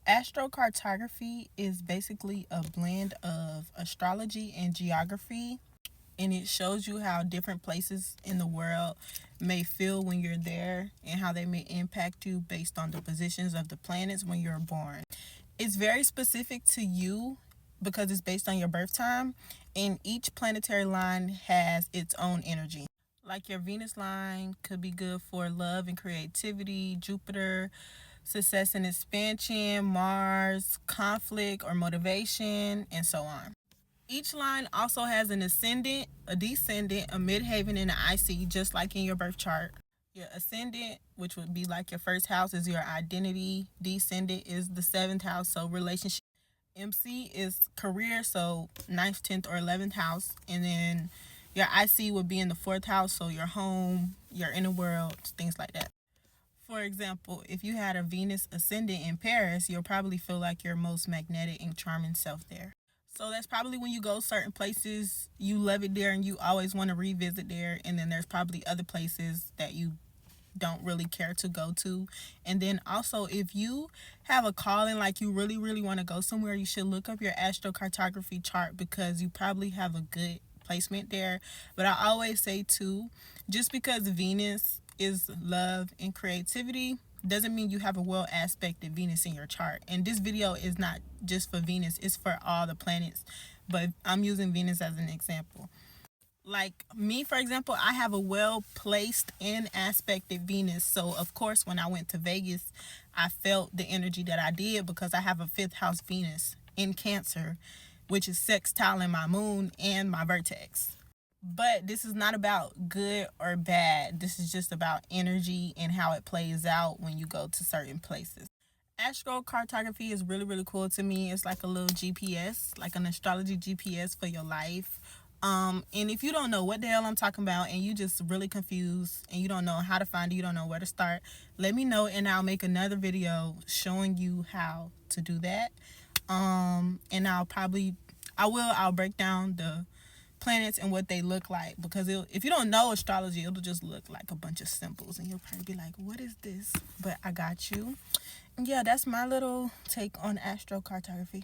Astrocartography is basically a blend of astrology and geography, and it shows you how different places in the world may feel when you're there and how they may impact you based on the positions of the planets when you're born. It's very specific to you because it's based on your birth time, and each planetary line has its own energy. Like your Venus line could be good for love and creativity, Jupiter, success and expansion, Mars, conflict or motivation, and so on. Each line also has an ascendant, a descendant, a midheaven, and an IC, just like in your birth chart. Your ascendant, which would be like your first house, is your identity. Descendant is the seventh house, so relationship. MC is career, so ninth, 10th, or 11th house. And then your IC would be in the fourth house, so your home, your inner world, things like that. For example, if you had a Venus ascendant in Paris, you'll probably feel like your most magnetic and charming self there. So that's probably when you go certain places, you love it there and you always want to revisit there. And then there's probably other places that you don't really care to go to. And then also, if you have a calling, like you really, really want to go somewhere, you should look up your astrocartography chart because you probably have a good placement there. But I always say too, just because Venus is love and creativity doesn't mean you have a well aspected Venus in your chart. And this video is not just for Venus, it's for all the planets, but I'm using Venus as an example. Like me, for example, I have a well placed and aspected Venus. So, of course, when I went to Vegas, I felt the energy that I did because I have a fifth house Venus in Cancer, which is sextile in my moon and my vertex. But this is not about good or bad. This is just about energy and how it plays out when you go to certain places. Astrocartography is really, really cool to me. It's like a little GPS, like an astrology GPS for your life. And if you don't know what the hell I'm talking about and you just really confused and you don't know how to find it, you don't know where to start, let me know and I'll make another video showing you how to do that. And I'll break down the planets and what they look like because if you don't know astrology, it'll just look like a bunch of symbols and you'll probably be like, what is this? But I got you. And yeah, that's my little take on astrocartography.